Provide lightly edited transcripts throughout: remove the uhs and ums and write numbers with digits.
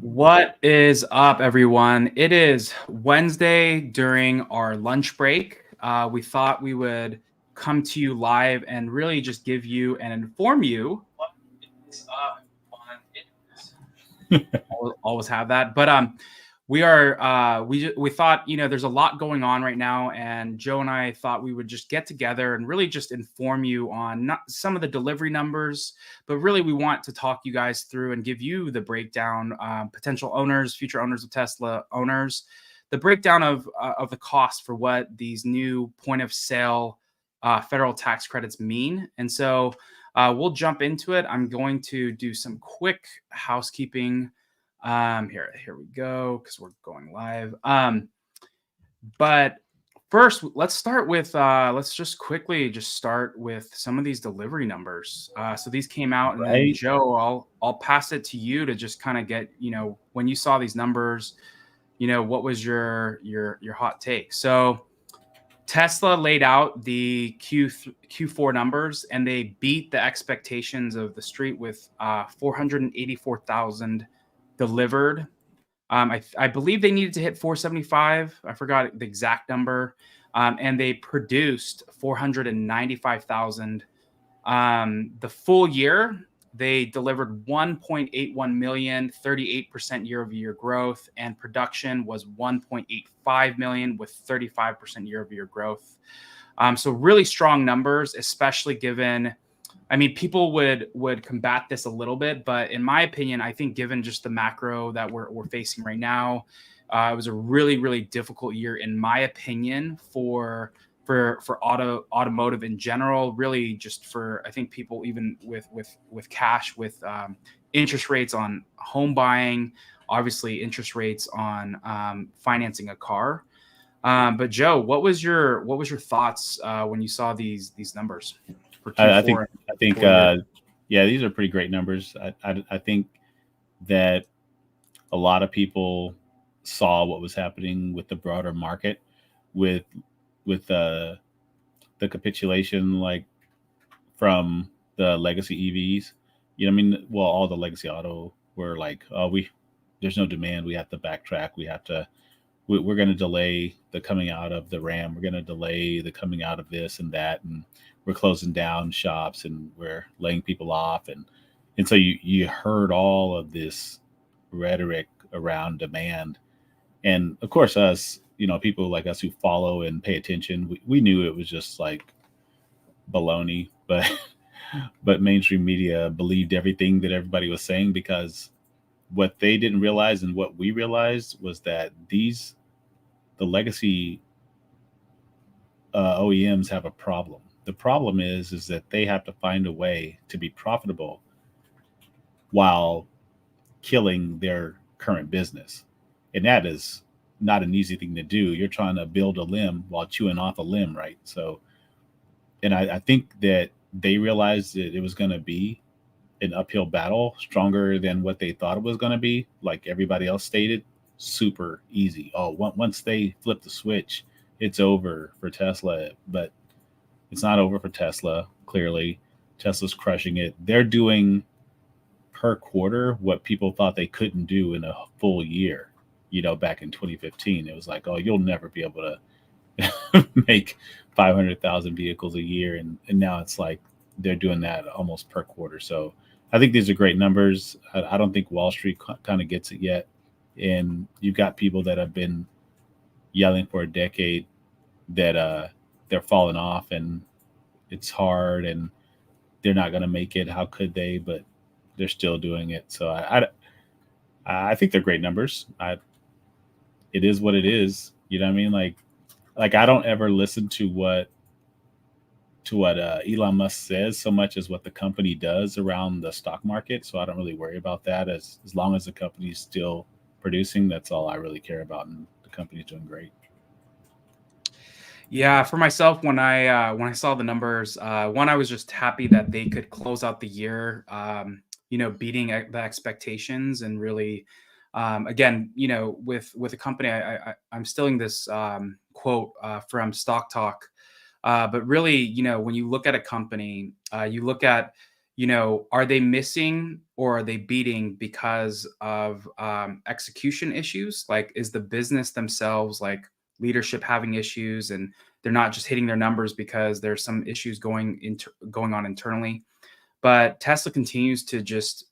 What is up, everyone? It is Wednesday during our lunch break. We thought we would come to you live and really just give you and inform you what is up on it. Always have that. But we thought, there's a lot going on right now, and Joe and I thought we would just get together and really just inform you on not some of the delivery numbers, but really we want to talk you guys through and give you the breakdown, potential owners, future owners of Tesla owners, the breakdown of the cost for what these new point of sale federal tax credits mean. And so we'll jump into it. I'm going to do some quick housekeeping. Here we go, because we're going live. But first, let's start with let's just quickly start with some of these delivery numbers. So these came out, and then Joe, I'll pass it to you to just kind of get, when you saw these numbers, what was your hot take? So Tesla laid out the Q4 numbers, and they beat the expectations of the street with 484,000 delivered. I believe they needed to hit 475. I forgot the exact number. And they produced 495,000. The full year, they delivered 1.81 million, 38% year-over-year growth, and production was 1.85 million with 35% year-over-year growth. So really strong numbers, especially given, people would combat this a little bit, but in my opinion, I think given just the macro that we're facing right now, it was a really, really difficult year, in my opinion, for automotive in general. Really, just for, I think, people even with cash, with interest rates on home buying, obviously interest rates on financing a car. But Joe, what was your thoughts when you saw these numbers for Q4? I think these are pretty great numbers. I think that a lot of people saw what was happening with the broader market, with the capitulation, like from the legacy EVs. All the legacy auto were like, oh, there's no demand. We have to backtrack. We're going to delay the coming out of the RAM. We're going to delay the coming out of this and that, and we're closing down shops and we're laying people off, and so you heard all of this rhetoric around demand, and of course us, people like us who follow and pay attention, we knew it was just like baloney, but mainstream media believed everything that everybody was saying, because what they didn't realize and what we realized was that the legacy OEMs have a problem. The problem is that they have to find a way to be profitable while killing their current business, and that is not an easy thing to do. You're trying to build a limb while chewing off a limb, right? So, and I think that they realized that it was going to be an uphill battle, stronger than what they thought it was going to be. Like everybody else stated, super easy. Oh, once they flip the switch, it's over for Tesla. But it's not over for Tesla. Clearly, Tesla's crushing it. They're doing per quarter what people thought they couldn't do in a full year. Back in 2015, it was like, oh, you'll never be able to make 500,000 vehicles a year. And now it's like they're doing that almost per quarter. So I think these are great numbers. I don't think Wall Street kind of gets it yet. And you've got people that have been yelling for a decade that they're falling off and it's hard and they're not going to make it. How could they? But they're still doing it. So I think they're great numbers. It is what it is. You know what I mean? Like I don't ever listen to what Elon Musk says so much as what the company does around the stock market. So I don't really worry about that. As long as the company's still producing, that's all I really care about, and the company's doing great. Yeah, for myself, when I saw the numbers, one, I was just happy that they could close out the year, beating the expectations, and really, again, with the company, I'm stealing this quote from Stock Talk, but really, when you look at a company, you look at are they missing or are they beating because of execution issues? Like, is the business themselves, like leadership, having issues, and they're not just hitting their numbers because there's some issues going on internally? But Tesla continues to just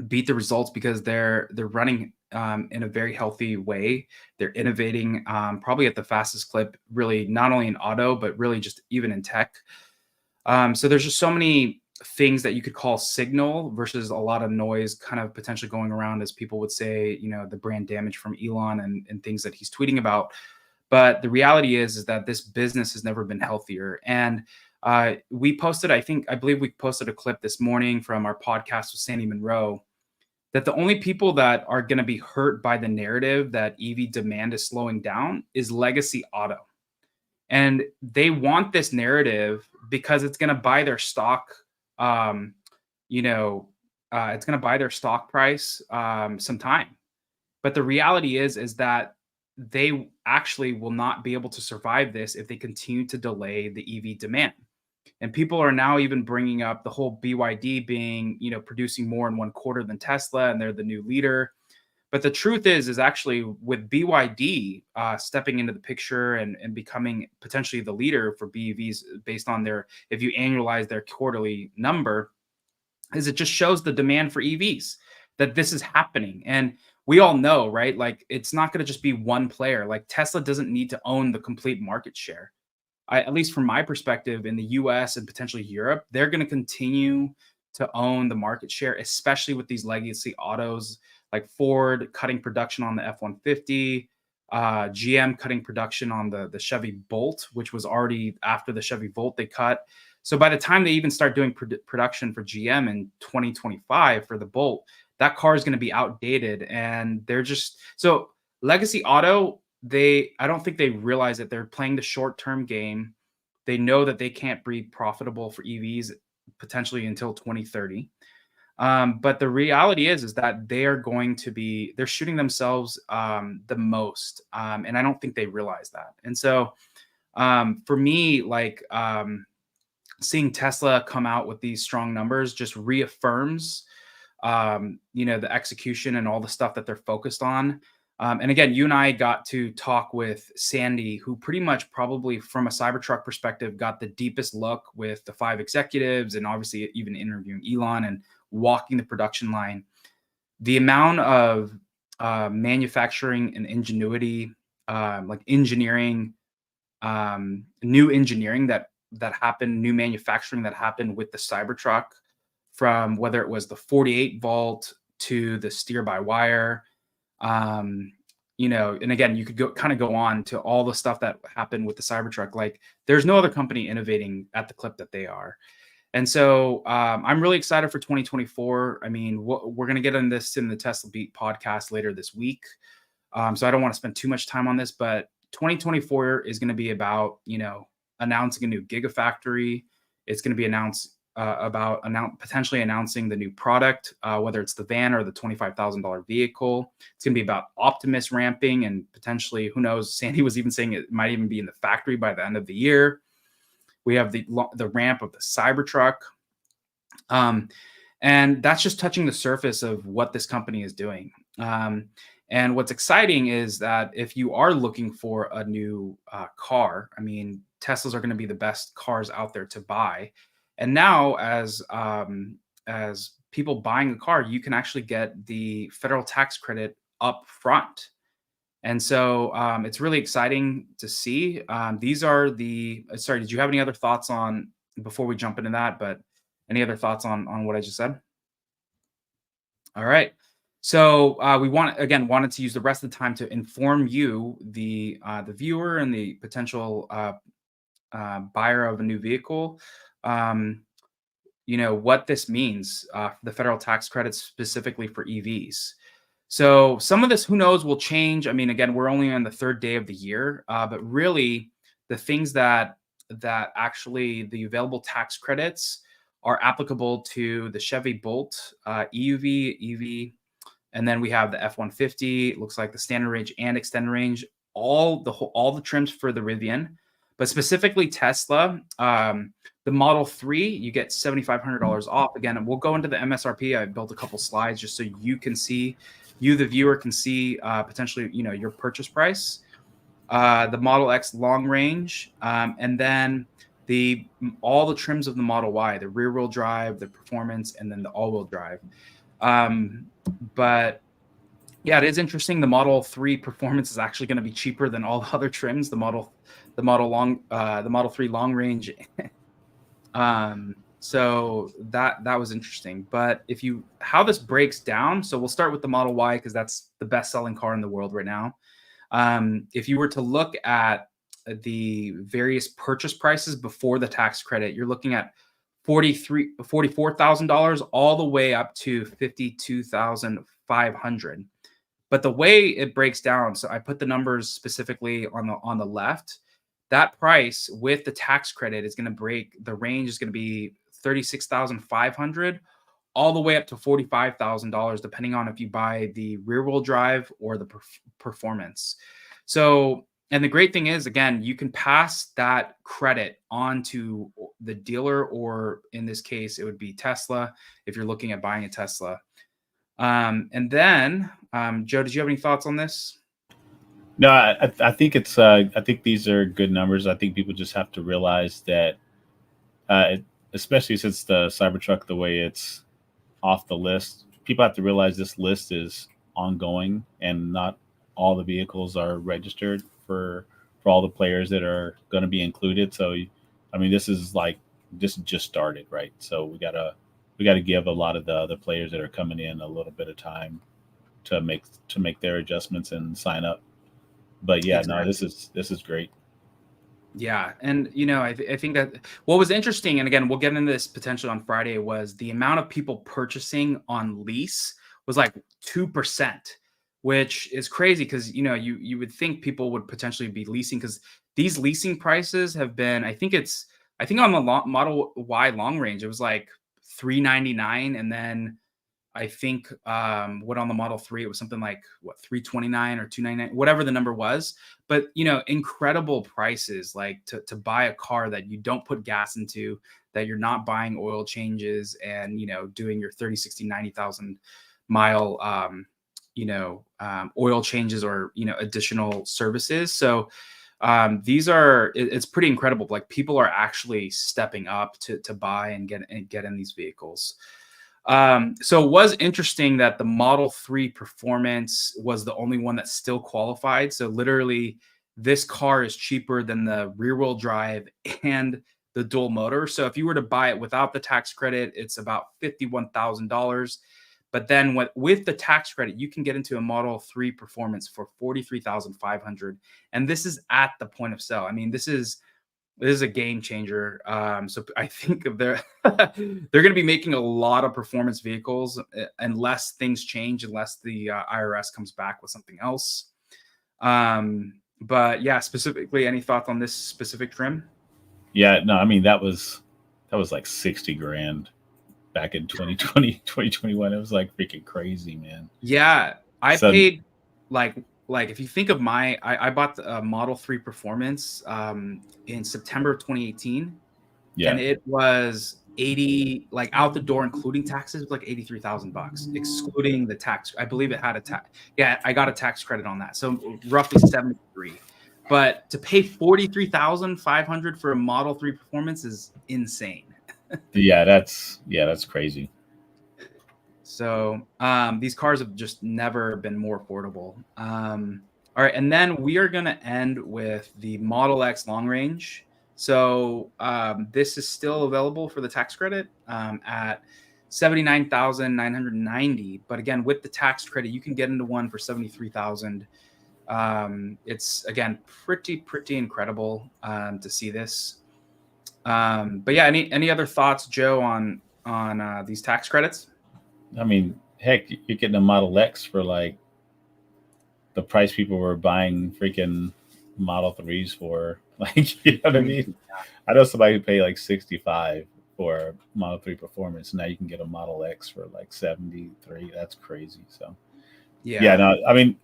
beat the results because they're running in a very healthy way. They're innovating probably at the fastest clip, really, not only in auto but really just even in tech. So there's just so many things that you could call signal versus a lot of noise kind of potentially going around, as people would say, the brand damage from Elon and things that he's tweeting about. But the reality is that this business has never been healthier. And I believe we posted a clip this morning from our podcast with Sandy Monroe, that the only people that are going to be hurt by the narrative that EV demand is slowing down is legacy auto. And they want this narrative because it's going to buy their stock, um, it's going to buy their stock price some time. But the reality is that they actually will not be able to survive this if they continue to delay the EV demand. And people are now even bringing up the whole BYD being, producing more in one quarter than Tesla, and they're the new leader. But the truth is actually with BYD stepping into the picture and becoming potentially the leader for BEVs based on if you annualize their quarterly number, is it just shows the demand for EVs, that this is happening. And we all know, right? Like, it's not going to just be one player. Like, Tesla doesn't need to own the complete market share. At least from my perspective, in the US and potentially Europe, they're going to continue to own the market share, especially with these legacy autos, like Ford cutting production on the F-150, GM cutting production on the Chevy Bolt, which was already after the Chevy Volt they cut. So by the time they even start doing production for GM in 2025 for the Bolt, that car is going to be outdated. And they're just so legacy auto, I don't think they realize that they're playing the short-term game. They know that they can't be profitable for EVs potentially until 2030. But the reality is that they're shooting themselves the most. And I don't think they realize that. And so for me, like, seeing Tesla come out with these strong numbers just reaffirms, the execution and all the stuff that they're focused on. And again, you and I got to talk with Sandy, who pretty much probably from a Cybertruck perspective got the deepest look with the 5 executives, and obviously even interviewing Elon and walking the production line. The amount of manufacturing and ingenuity, like engineering, new engineering that happened, new manufacturing that happened with the Cybertruck, from whether it was the 48 volt to the steer by wire, and again, you could go on to all the stuff that happened with the Cybertruck. Like, there's no other company innovating at the clip that they are. And so I'm really excited for 2024. I mean, we're going to get on this in the Tesla Beat podcast later this week. So I don't want to spend too much time on this, but 2024 is going to be about, announcing a new Gigafactory. It's going to be potentially announcing the new product, whether it's the van or the $25,000 vehicle. It's going to be about Optimus ramping, and potentially, who knows, Sandy was even saying it might even be in the factory by the end of the year. We have the ramp of the Cybertruck. And that's just touching the surface of what this company is doing. And what's exciting is that if you are looking for a new car, I mean, Teslas are going to be the best cars out there to buy. And now, as people buying a car, you can actually get the federal tax credit up front. And so it's really exciting to see. Sorry, did you have any other thoughts on, before we jump into that, but any other thoughts on what I just said? All right. So we wanted to use the rest of the time to inform you, the viewer and the potential buyer of a new vehicle, what this means for the federal tax credits specifically for EVs. So some of this, who knows, will change. I mean, again, we're only on the 3rd day of the year, but really the things that actually the available tax credits are applicable to the Chevy Bolt, EUV, EV, and then we have the F-150. It looks like the standard range and extended range, all the trims for the Rivian. but specifically Tesla, the Model 3, you get $7,500 off. Again, we'll go into the MSRP. I built a couple slides just so you can see, you, the viewer, can see potentially, your purchase price. The Model X long range, and then all the trims of the Model Y, the rear wheel drive, the performance, and then the all wheel drive. But yeah, it is interesting. The Model 3 performance is actually going to be cheaper than all the other trims. The Model 3 long range. So that was interesting. But how this breaks down, so we'll start with the Model Y because that's the best selling car in the world right now. If you were to look at the various purchase prices before the tax credit, you're looking at $44,000 all the way up to $52,500. But the way it breaks down, so I put the numbers specifically on the left. That price with the tax credit is going to the range is going to be $36,500 all the way up to $45,000, depending on if you buy the rear wheel drive or the performance. So, and the great thing is, again, you can pass that credit on to the dealer, or in this case, it would be Tesla if you're looking at buying a Tesla. And then, Joe, did you have any thoughts on this? No, I think it's. I think these are good numbers. I think people just have to realize that, especially since the Cybertruck, the way it's off the list, people have to realize this list is ongoing, and not all the vehicles are registered for all the players that are going to be included. So, I mean, this just started, right? So we gotta give a lot of the other players that are coming in a little bit of time to make their adjustments and sign up. But yeah, Exactly. no, this is great. Yeah. And, I think that what was interesting, and again, we'll get into this potentially on Friday, was the amount of people purchasing on lease was like 2%, which is crazy because, you would think people would potentially be leasing, because these leasing prices have been, I think on the Model Y long range, it was like $399. And then I think what on the Model 3, it was something like $329 or $299, whatever the number was. But incredible prices, like to buy a car that you don't put gas into, that you're not buying oil changes and doing your 30, 60, 90,000 mile oil changes or additional services. So it's pretty incredible. Like, people are actually stepping up to buy and get in these vehicles. So it was interesting that the Model 3 Performance was the only one that still qualified. So literally, this car is cheaper than the rear-wheel drive and the dual motor. So if you were to buy it without the tax credit, it's about $51,000. But then with the tax credit, you can get into a Model 3 Performance for $43,500. And this is at the point of sale. I mean, this is a game changer. So I think they're going to be making a lot of performance vehicles unless things change, unless the IRS comes back with something else. But yeah, specifically, any thoughts on this specific trim? Yeah, no, I mean that was like 60 grand back in 2020, 2021. It was like freaking crazy, man. Yeah, I So paid like if you think of I bought the Model 3 Performance in September of 2018. yeah, And it was 80, like out the door, including taxes, it was like $83,000, excluding the tax. I believe it had a tax. Yeah, I got a tax credit on that. So roughly 73. But to pay $43,500 for a Model 3 Performance is insane. that's crazy. So these cars have just never been more affordable. All right, and then we are going to end with the Model X long range. So this is still available for the tax credit at $79,990. But again, with the tax credit, you can get into one for $73,000. It's, again, pretty incredible to see this. But yeah, any other thoughts, Joe, on these tax credits? I mean, heck, you're getting a Model X for like the price people were buying freaking Model 3s for. Like, you know what I mean? I know somebody who paid like 65 for a Model 3 Performance. Now you can get a Model X for like 73. That's crazy. So yeah, no, I mean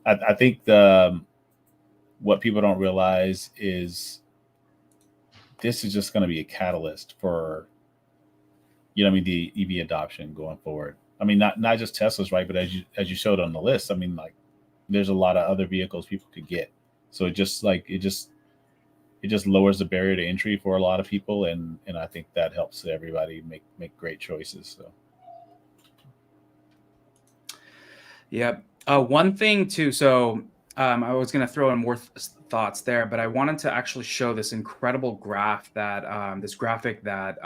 I think what people don't realize is this is just going to be a catalyst for, you know, I mean, the EV adoption going forward. I mean, not just Teslas, right? But as you showed on the list, I mean, like there's a lot of other vehicles people could get. So it just lowers the barrier to entry for a lot of people, and I think that helps everybody make great choices. So Yep. One thing too. So I was going to throw in more thoughts there, but I wanted to actually show this incredible graph that this graphic that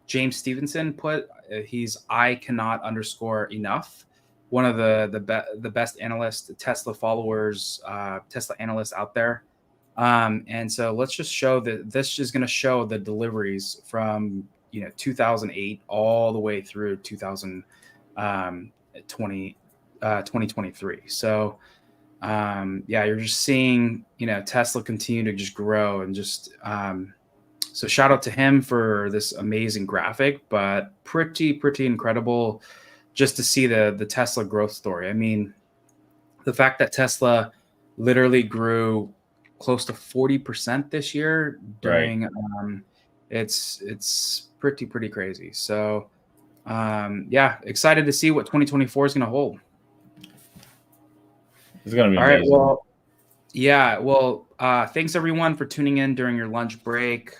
James Stevenson put. He's I cannot underscore enough. One of the best analysts, Tesla followers, Tesla analysts out there. And so let's just show that this is going to show the deliveries from 2008 all the way through 2020. 2023. So yeah, you're just seeing Tesla continue to just grow and just so shout out to him for this amazing graphic, but pretty incredible just to see the Tesla growth story. I mean, the fact that Tesla literally grew close to 40% this year right, during it's pretty crazy. So yeah, excited to see what 2024 is going to hold. it's going to be All right. amazing. Well, yeah. Well, thanks everyone for tuning in during your lunch break.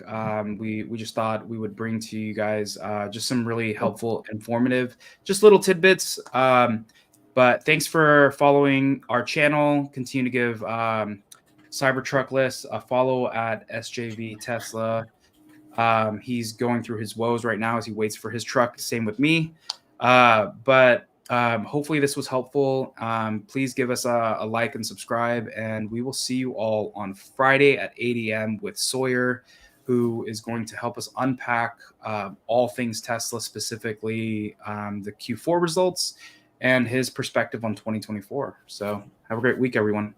We just thought we would bring to you guys just some really helpful, informative, just little tidbits. But thanks for following our channel. Continue to give Cybertruckless a follow at SJV Tesla. He's going through his woes right now as he waits for his truck. Same with me. But hopefully this was helpful. Please give us a like and subscribe, and we will see you all on Friday at 8 a.m. with Sawyer, who is going to help us unpack all things Tesla, specifically the Q4 results and his perspective on 2024. So have a great week, everyone.